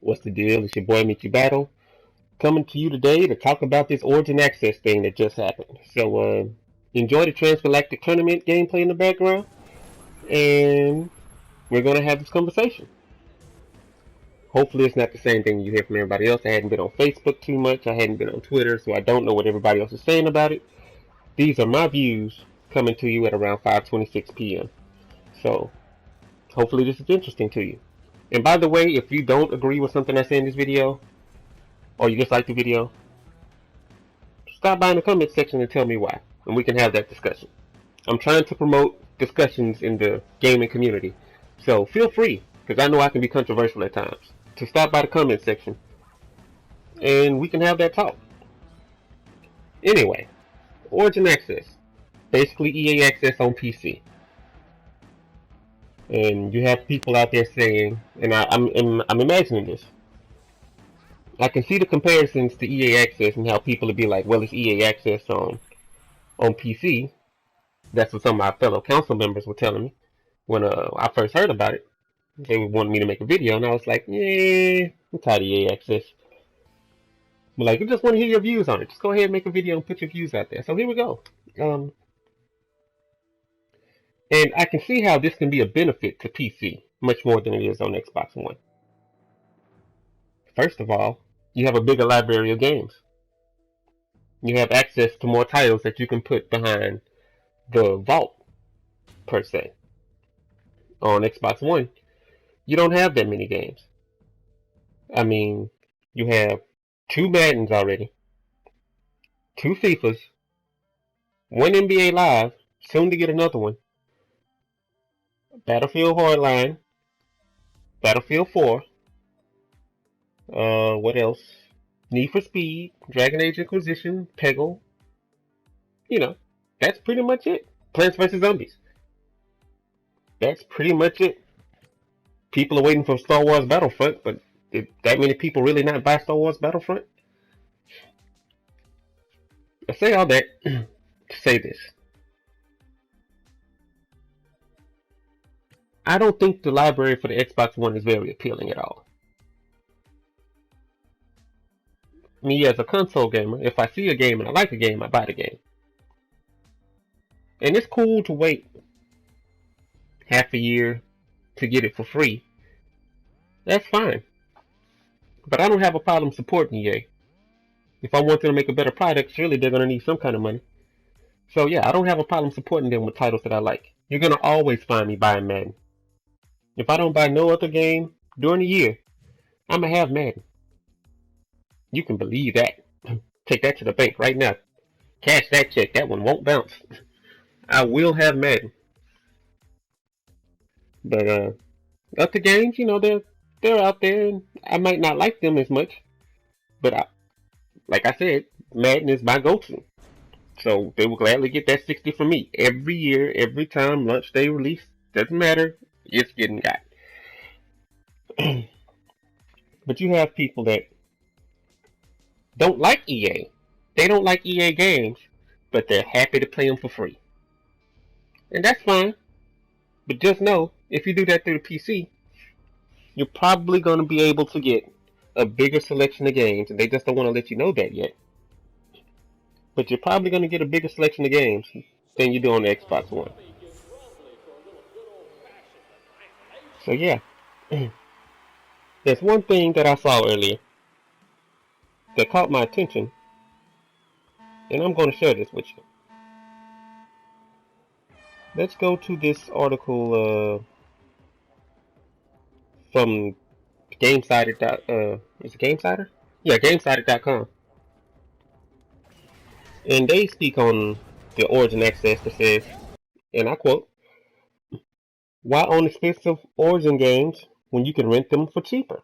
What's the deal? It's your boy Mickey Battle coming to you today to talk about this Origin Access thing that just happened. So enjoy the Transgalactic Tournament gameplay in the background, and we're gonna have this conversation. Hopefully, it's not the same thing you hear from everybody else. I hadn't been on Facebook too much. I hadn't been on Twitter, so I don't know what everybody else is saying about it. These are my views coming to you at around 5:26 p.m. So hopefully, this is interesting to you. And by the way, if you don't agree with something I say in this video, or you dislike the video, stop by in the comment section and tell me why, and we can have that discussion. I'm trying to promote discussions in the gaming community, so feel free, because I know I can be controversial at times, to stop by the comment section, and we can have that talk. Anyway, Origin Access, basically EA Access on PC. And you have people out there saying, and I'm imagining this, I can see the comparisons to EA Access and how people would be like, well, it's EA Access on PC. That's what some of my fellow council members were telling me when I first heard about it. They wanted me to make a video, and I was like, yeah, I'm tired of EA Access. But like, I just want to hear your views on it. Just go ahead and make a video and put your views out there. So here we go. And I can see how this can be a benefit to PC much more than it is on Xbox One. First of all, you have a bigger library of games. You have access to more titles that you can put behind the vault, per se. On Xbox One, you don't have that many games. I mean, you have 2 Maddens already, 2 FIFAs, 1 NBA Live, soon to get another one, Battlefield Hardline, Battlefield 4, what else? Need for Speed, Dragon Age Inquisition, Peggle. You know, that's pretty much it. Plants vs. Zombies. That's pretty much it. People are waiting for Star Wars Battlefront, but did that many people really not buy Star Wars Battlefront? I say all that to say this. I don't think the library for the Xbox One is very appealing at all. Me as a console gamer, if I see a game and I like a game, I buy the game. And it's cool to wait half a year to get it for free. That's fine. But I don't have a problem supporting EA. If I want them to make a better product, surely they're going to need some kind of money. So yeah, I don't have a problem supporting them with titles that I like. You're going to always find me buying Madden. If I don't buy no other game during the year, I'm going to have Madden. You can believe that. Take that to the bank right now. Cash that check. That one won't bounce. I will have Madden. But other games, you know, they're out there, and I might not like them as much. But like I said, Madden is my go-to. So they will gladly get that 60 from me every year, every time launch day release. Doesn't matter. It's getting got. But you have people that don't like EA. They don't like EA games, but they're happy to play them for free. And that's fine. But just know, if you do that through the PC, you're probably going to be able to get a bigger selection of games, and they just don't want to let you know that yet. But you're probably going to get a bigger selection of games than you do on the Xbox One. So yeah, there's one thing that I saw earlier that caught my attention, and I'm going to share this with you. Let's go to this article from GameSider. Is it GameSider? Yeah, GameSider.com. And they speak on the Origin Access that says, and I quote, "Why own expensive Origin games when you can rent them for cheaper?"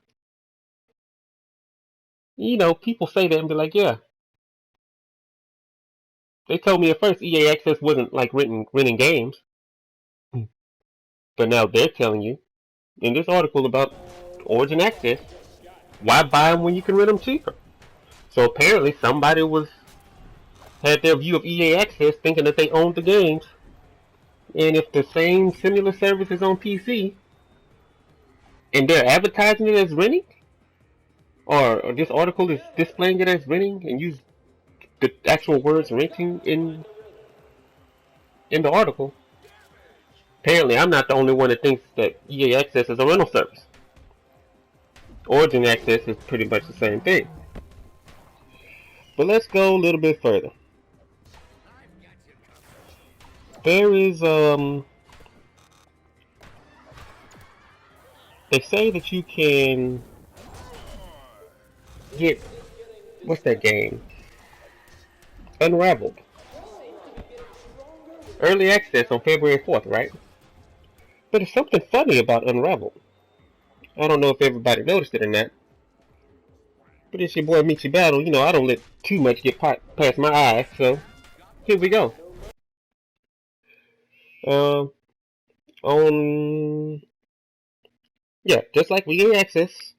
You know, people say that and be like, yeah. They told me at first EA Access wasn't like renting games. But now they're telling you, in this article about Origin Access, why buy them when you can rent them cheaper? So apparently somebody had their view of EA Access thinking that they owned the games. And if the same similar service is on PC, and they're advertising it as renting, or this article is displaying it as renting and use the actual words renting in the article. Apparently, I'm not the only one that thinks that EA Access is a rental service. Origin Access is pretty much the same thing. But let's go a little bit further. There is they say that you can get, what's that game? Unraveled. Early access on February 4th, right? But there's something funny about Unraveled. I don't know if everybody noticed it or not. But it's your boy Michi Battle. You know, I don't let too much get past my eyes, so here we go. On yeah, just like EA Access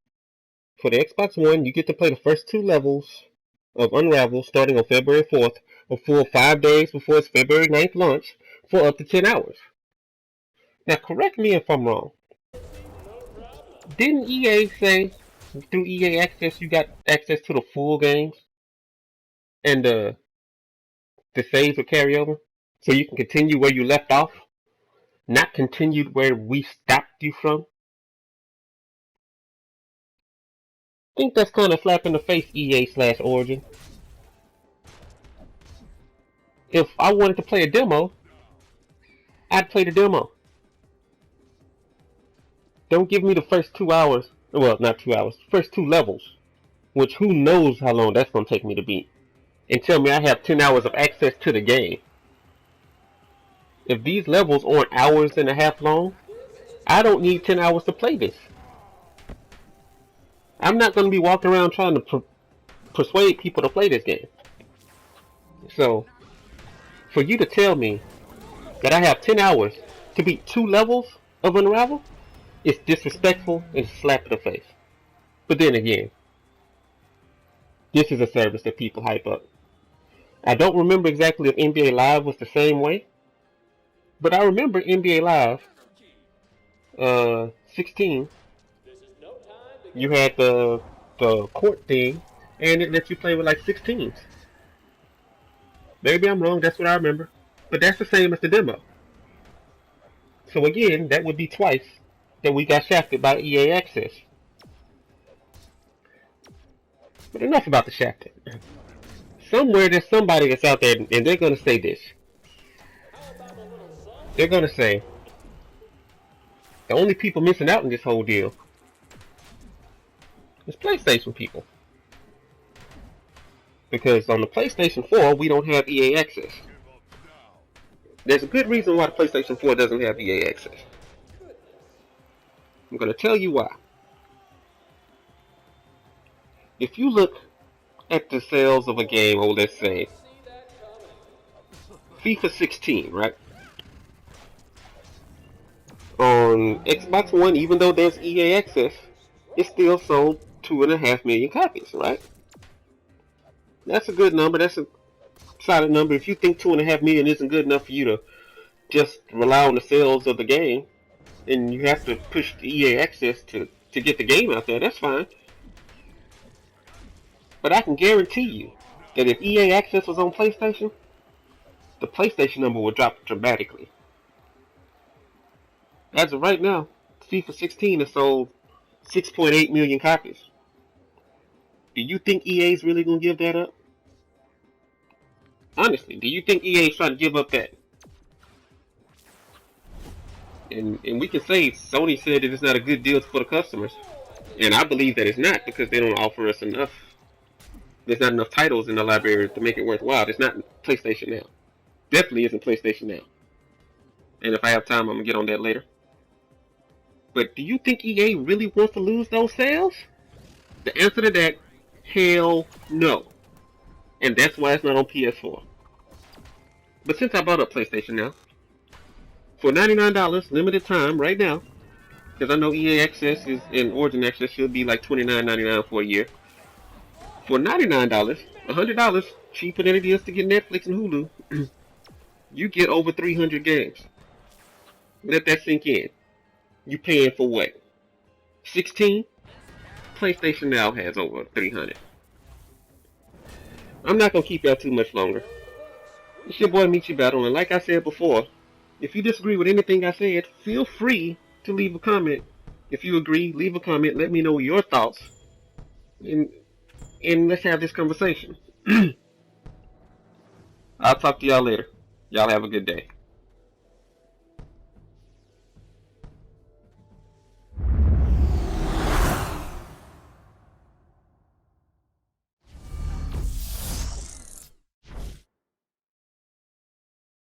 for the Xbox One, you get to play the first 2 levels of Unravel starting on February 4th, a full 5 days before its February 9th launch, for up to 10 hours. Now, correct me if I'm wrong. Didn't EA say through EA Access you got access to the full games and the saves will carry over, so you can continue where you left off, not continue where we stopped you from? I think that's kind of slap in the face, EA/Origin. If I wanted to play a demo, I'd play the demo. Don't give me the first 2 hours, well, not 2 hours, first 2 levels, which who knows how long that's going to take me to beat, and tell me I have 10 hours of access to the game. If these levels aren't hours and a half long, I don't need 10 hours to play this. I'm not going to be walking around trying to persuade people to play this game. So, for you to tell me that I have 10 hours to beat 2 levels of Unravel, it's disrespectful and a slap in the face. But then again, this is a service that people hype up. I don't remember exactly if NBA Live was the same way, but I remember NBA Live 16. You had the court thing, and it lets you play with like 16s. Maybe I'm wrong, that's what I remember. But that's the same as the demo. So again, that would be twice that we got shafted by EA Access. But enough about the shafting. Somewhere there's somebody that's out there and they're going to say this. They're going to say, the only people missing out in this whole deal is PlayStation people. Because on the PlayStation 4, we don't have EA Access. There's a good reason why the PlayStation 4 doesn't have EA Access. I'm going to tell you why. If you look at the sales of a game, oh, let's say FIFA 16, right? On Xbox One, even though there's EA Access, it still sold 2.5 million copies, right? That's a good number. That's a solid number. If you think 2.5 million isn't good enough for you to just rely on the sales of the game, and you have to push the EA Access to get the game out there, that's fine. But I can guarantee you that if EA Access was on PlayStation, the PlayStation number would drop dramatically. As of right now, FIFA 16 has sold 6.8 million copies. Do you think EA is really going to give that up? Honestly, do you think EA is trying to give up that? And we can say Sony said that it's not a good deal for the customers. And I believe that it's not, because they don't offer us enough. There's not enough titles in the library to make it worthwhile. It's not PlayStation Now. Definitely isn't PlayStation Now. And if I have time, I'm going to get on that later. But do you think EA really wants to lose those sales? The answer to that, hell no. And that's why it's not on PS4. But since I brought up PlayStation Now, for $99, limited time right now, because I know EA Access is in Origin Access should be like $29.99 for a year. For $99, $100 cheaper than it is to get Netflix and Hulu, you get over 300 games. Let that sink in. You paying for what? 16? PlayStation Now has over 300. I'm not gonna keep y'all too much longer. It's your boy Michi Battle, and like I said before, if you disagree with anything I said, feel free to leave a comment. If you agree, leave a comment. Let me know your thoughts, and let's have this conversation. I'll talk to y'all later. Y'all have a good day.